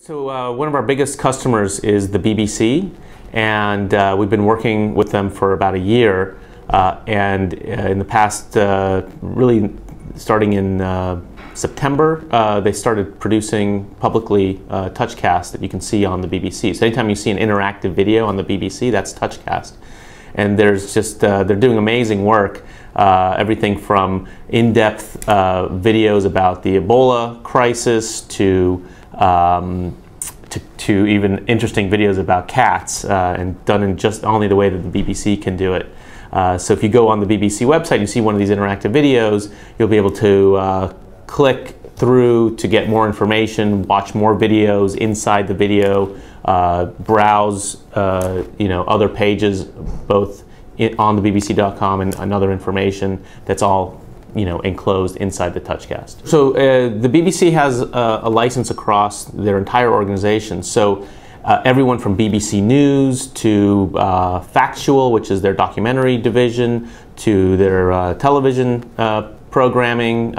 So one of our biggest customers is the BBC, and we've been working with them for about a year. In the past, really starting in September, they started producing publicly TouchCast that you can see on the BBC. So anytime you see an interactive video on the BBC, that's TouchCast. And there's just, they're doing amazing work. Everything from in-depth videos about the Ebola crisis to even interesting videos about cats, and done in just only the way that the BBC can do it. So if you go on the BBC website, you see one of these interactive videos, you'll be able to click through to get more information, watch more videos inside the video, browse other pages, both on the bbc.com and other information that's all enclosed inside the TouchCast. So the BBC has a license across their entire organization. So everyone from BBC News to Factual, which is their documentary division, to their television programming,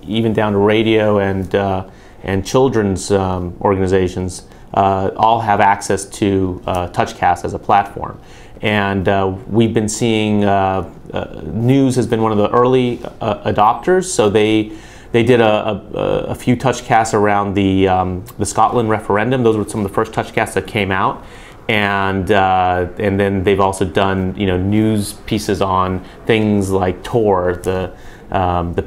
even down to radio and children's organizations, all have access to TouchCast as a platform. And we've been seeing, News has been one of the early adopters, so they did a few TouchCasts around the Scotland referendum. Those were some of the first TouchCasts that came out. And then they've also done news pieces on things like Tor, the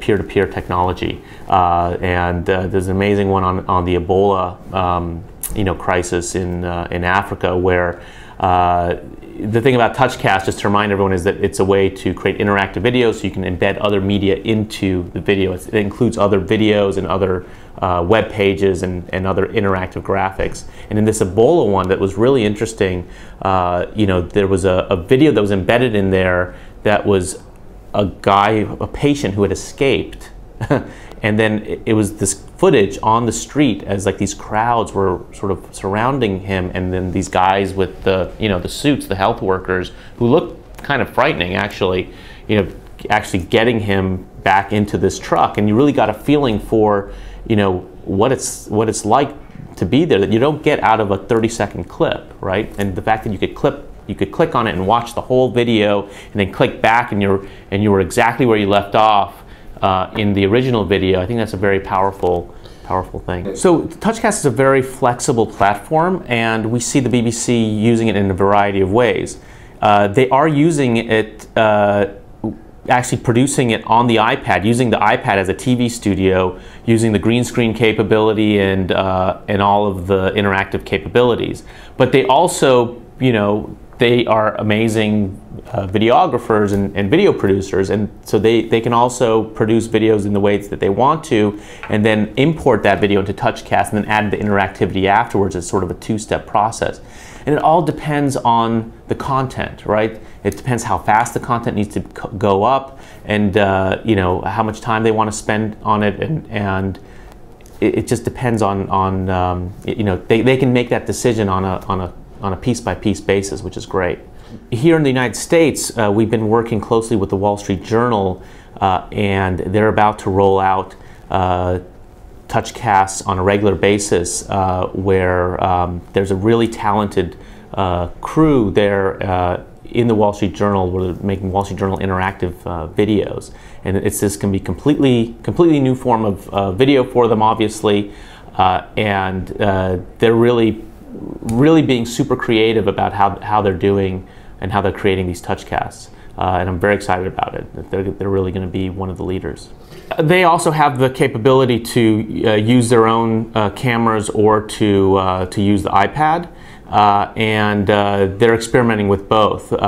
peer-to-peer technology. There's an amazing one on the Ebola crisis in Africa, where the thing about TouchCast, just to remind everyone, is that it's a way to create interactive videos so you can embed other media into the video. It includes other videos and other web pages and other interactive graphics. And in this Ebola one that was really interesting, there was a video that was embedded in there that was a patient who had escaped. And then it was this footage on the street as like these crowds were sort of surrounding him, and then these guys with the the suits, the health workers, who looked kind of frightening actually, actually getting him back into this truck. And you really got a feeling for what it's like to be there, that you don't get out of a 30-second clip, right? And the fact that you could click on it and watch the whole video and then click back and you were exactly where you left off in the original video. I think that's a very powerful thing. So TouchCast is a very flexible platform, and we see the BBC using it in a variety of ways. They are using it, actually producing it on the iPad, using the iPad as a TV studio, using the green screen capability and all of the interactive capabilities. But they also, they are amazing videographers and video producers, and so they can also produce videos in the ways that they want to, and then import that video into TouchCast and then add the interactivity afterwards. It's sort of a two-step process. And it all depends on the content, right? It depends how fast the content needs to go up, and how much time they want to spend on it, and it just depends on they can make that decision on a piece-by-piece basis, which is great. Here in the United States, we've been working closely with the Wall Street Journal, and they're about to roll out TouchCasts on a regular basis, where there's a really talented crew there in the Wall Street Journal, where they're making Wall Street Journal interactive videos. And this can be completely new form of video for them, obviously, and they're really being super creative about how they're doing and how they're creating these TouchCasts, and I'm very excited about it. They're really going to be one of the leaders. They also have the capability to use their own cameras or to use the iPad, and they're experimenting with both. In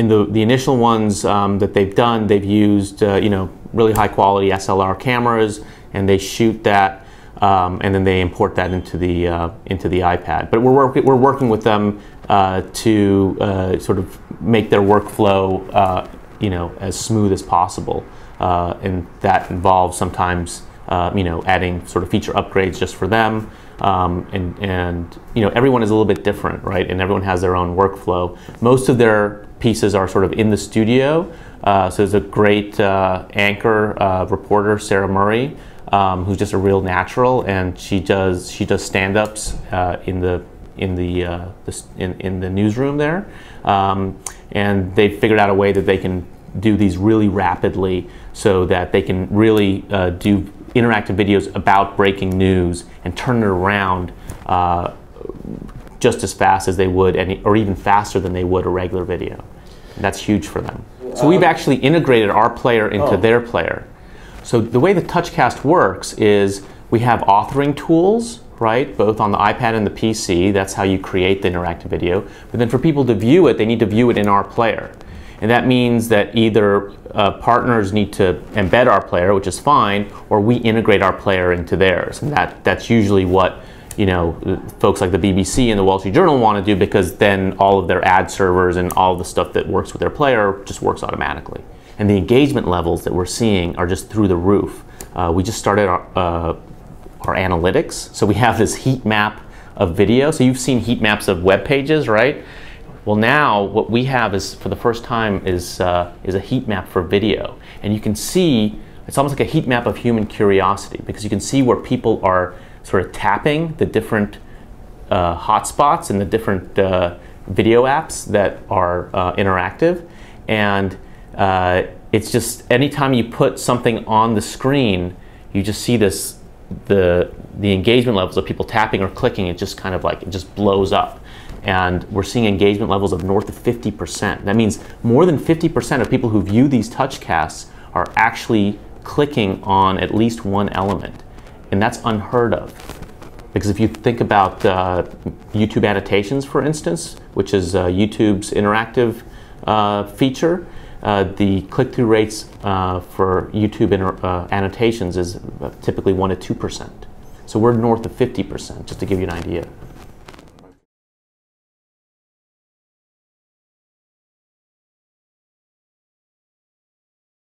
the initial ones that they've done, they've used really high quality SLR cameras, and they shoot that. And then they import that into the iPad. But we're working with them to sort of make their workflow as smooth as possible, and that involves sometimes adding sort of feature upgrades just for them. Everyone is a little bit different, right? And everyone has their own workflow. Most of their pieces are sort of in the studio. So there's a great anchor reporter, Sarah Murray, who's just a real natural, and she does stand-ups in the newsroom there, and they figured out a way that they can do these really rapidly, so that they can really do interactive videos about breaking news and turn it around just as fast as they would, or even faster than they would a regular video. That's huge for them. So we've actually integrated our player into their player. So the way the TouchCast works is we have authoring tools, right, both on the iPad and the PC. That's how you create the interactive video. But then for people to view it, they need to view it in our player. And that means that either partners need to embed our player, which is fine, or we integrate our player into theirs. And that's usually what, you know, folks like the BBC and the Wall Street Journal want to do, because then all of their ad servers and all the stuff that works with their player just works automatically. And the engagement levels that we're seeing are just through the roof. We just started our analytics. So we have this heat map of video. So you've seen heat maps of web pages, right? Well, now what we have is, for the first time, is a heat map for video. And you can see, it's almost like a heat map of human curiosity, because you can see where people are sort of tapping the different hotspots and the different video apps that are interactive. And it's just, anytime you put something on the screen, you just see this, the engagement levels of people tapping or clicking, it just kind of like, it just blows up. And we're seeing engagement levels of north of 50%. That means more than 50% of people who view these TouchCasts are actually clicking on at least one element. And that's unheard of. Because if you think about YouTube annotations, for instance, which is YouTube's interactive feature, the click-through rates for YouTube annotations is typically 1 to 2%. So we're north of 50%, just to give you an idea.